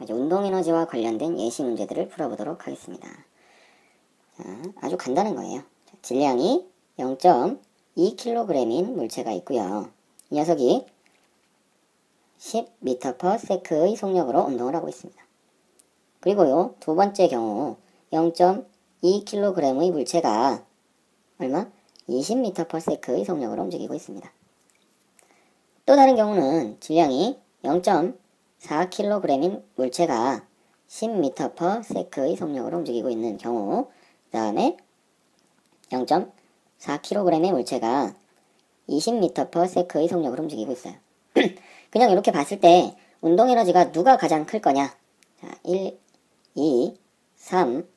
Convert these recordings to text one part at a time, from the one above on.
이제 운동에너지와 관련된 예시 문제들을 풀어보도록 하겠습니다. 자, 아주 간단한 거예요. 질량이 0.2kg인 물체가 있고요. 이 녀석이 10m/s의 속력으로 운동을 하고 있습니다. 그리고요, 두 번째 경우 0.2kg의 물체가 얼마? 20m/s의 속력으로 움직이고 있습니다. 또 다른 경우는 질량이 0.4kg인 물체가 10m/s의 속력으로 움직이고 있는 경우, 그 다음에 0.4kg의 물체가 20m/s의 속력으로 움직이고 있어요. 그냥 이렇게 봤을 때 운동에너지가 누가 가장 클 거냐? 자, 1, 2, 3,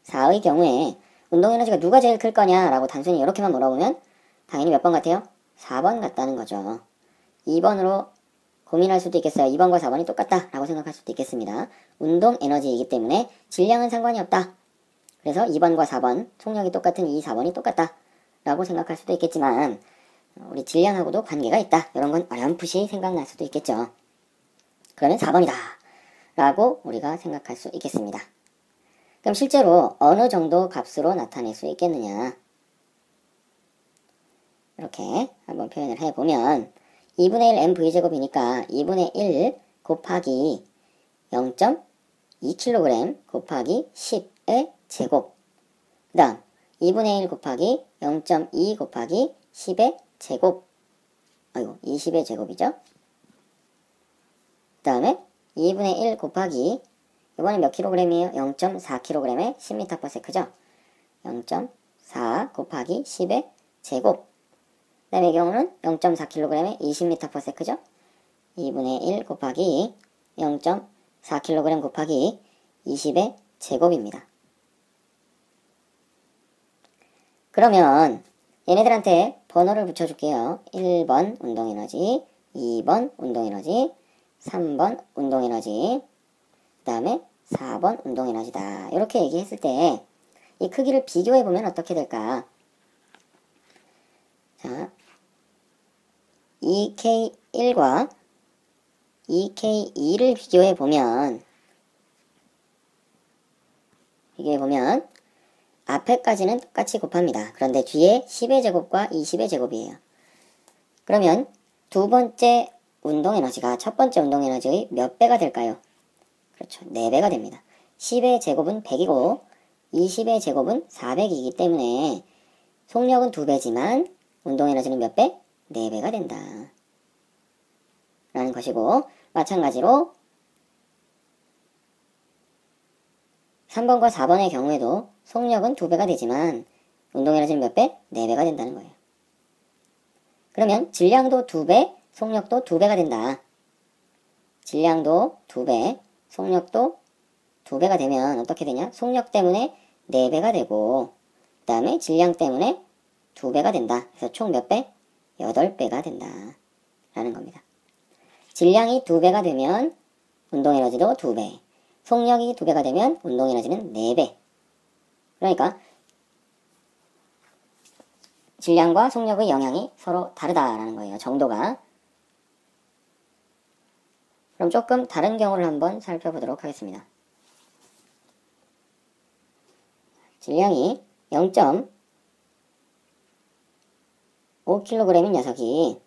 4의 경우에 운동에너지가 누가 제일 클 거냐라고 단순히 이렇게만 물어보면 당연히 몇 번 같아요? 4번 같다는 거죠. 2번으로 고민할 수도 있겠어요. 2번과 4번이 똑같다 라고 생각할 수도 있겠습니다. 운동에너지이기 때문에 질량은 상관이 없다. 그래서 2번과 4번, 속력이 똑같은 2, 4번이 똑같다 라고 생각할 수도 있겠지만 우리 질량하고도 관계가 있다. 이런 건 어렴풋이 생각날 수도 있겠죠. 그러면 4번이다 라고 우리가 생각할 수 있겠습니다. 그럼 실제로 어느 정도 값으로 나타낼 수 있겠느냐? 이렇게 한번 표현을 해보면 2분의 1 mv제곱이니까 2분의 1 곱하기 0.2kg 곱하기 10의 제곱, 그 다음 2분의 1 곱하기 0.2 곱하기 10의 제곱, 20의 제곱이죠. 그 다음에 2분의 1 곱하기, 이번엔 몇 kg이에요? 0.4kg의 10m/s죠. 0.4 곱하기 10의 제곱. 그 다음에 이 경우는 0.4kg의 20m/s죠. 2분의 1 곱하기 0.4kg 곱하기 20의 제곱입니다. 그러면 얘네들한테 번호를 붙여줄게요. 1번 운동에너지, 2번 운동에너지, 3번 운동에너지, 그 다음에 4번 운동에너지다. 이렇게 얘기했을 때 이 크기를 비교해보면 어떻게 될까? 자, 2K1과 2K2를 비교해보면 앞에까지는 똑같이 곱합니다. 그런데 뒤에 10의 제곱과 20의 제곱이에요. 그러면 두 번째 운동에너지가 첫 번째 운동에너지의 몇 배가 될까요? 그렇죠. 4배가 됩니다. 10의 제곱은 100이고 20의 제곱은 400이기 때문에 속력은 2배지만 운동에너지는 몇 배? 4배가 된다 라는 것이고, 마찬가지로 3번과 4번의 경우에도 속력은 2배가 되지만 운동에너지는 몇 배? 4배가 된다는 거예요. 그러면 질량도 2배, 속력도 2배가 된다. 질량도 2배, 속력도 2배가 되면 어떻게 되냐? 속력 때문에 4배가 되고, 그 다음에 질량 때문에 2배가 된다. 그래서 총 몇 배? 8배가 된다 라는 겁니다. 질량이 2배가 되면 운동에너지도 2배, 속력이 2배가 되면 운동에너지는 4배. 그러니까 질량과 속력의 영향이 서로 다르다라는 거예요. 정도가. 그럼 조금 다른 경우를 한번 살펴보도록 하겠습니다. 질량이 0.5kg인 녀석이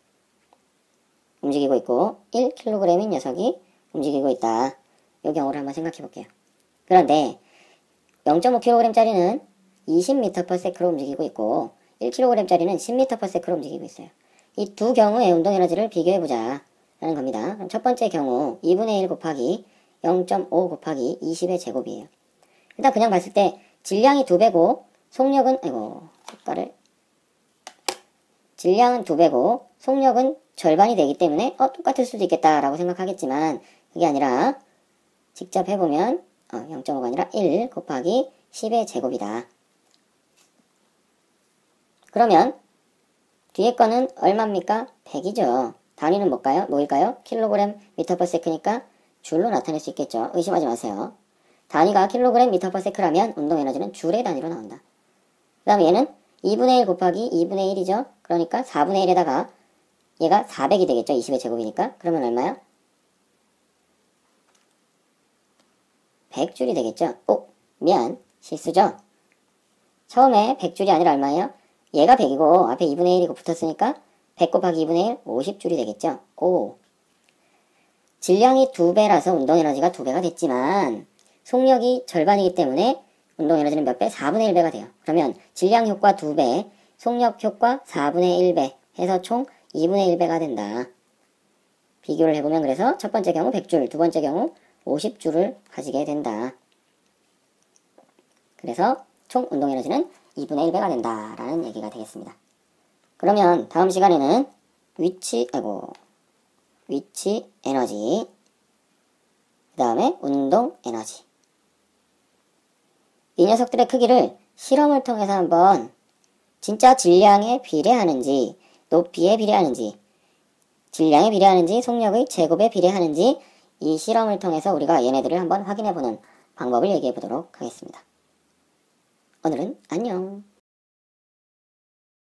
움직이고 있고 1kg인 녀석이 움직이고 있다. 이 경우를 한번 생각해 볼게요. 그런데 0.5kg짜리는 20m/s로 움직이고 있고 1kg짜리는 10m/s로 움직이고 있어요. 이 두 경우의 운동에너지를 비교해보자 라는 겁니다. 그럼 첫 번째 경우 2분의 1 곱하기 0.5 곱하기 20의 제곱이에요. 일단 그냥 봤을 때 질량이 2배고 속력은 질량은 2배고 속력은 절반이 되기 때문에 똑같을 수도 있겠다 라고 생각하겠지만 그게 아니라 직접 해보면 0.5가 아니라 1 곱하기 10의 제곱이다. 그러면 뒤에 거는 얼마입니까? 100이죠. 단위는 뭐일까요? 킬로그램 미터/s니까 줄로 나타낼 수 있겠죠. 의심하지 마세요. 단위가 킬로그램 미터/s라면 운동에너지는 줄의 단위로 나온다. 그 다음에 얘는 2분의 1 곱하기 2분의 1이죠. 그러니까 4분의 1에다가 얘가 400이 되겠죠. 20의 제곱이니까. 그러면 얼마야? 100줄이 되겠죠. 미안. 실수죠. 처음에 100줄이 아니라 얼마예요? 얘가 100이고 앞에 2분의 1이고 붙었으니까 100 곱하기 2분의 1, 50줄이 되겠죠. 질량이 2배라서 운동에너지가 2배가 됐지만 속력이 절반이기 때문에 운동에너지는 몇 배? 4분의 1배가 돼요. 그러면 질량 효과 2배, 속력 효과 4분의 1배 해서 총 2분의 1배가 된다. 비교를 해보면 그래서 첫 번째 경우 100줄, 두 번째 경우 50줄을 가지게 된다. 그래서 총 운동에너지는 2분의 1배가 된다라는 얘기가 되겠습니다. 그러면 다음 시간에는 위치 에너지, 그 다음에 운동 에너지. 이 녀석들의 크기를 실험을 통해서 한번 진짜 질량에 비례하는지, 높이에 비례하는지, 질량에 비례하는지, 속력의 제곱에 비례하는지 이 실험을 통해서 우리가 얘네들을 한번 확인해보는 방법을 얘기해 보도록 하겠습니다. 오늘은 안녕.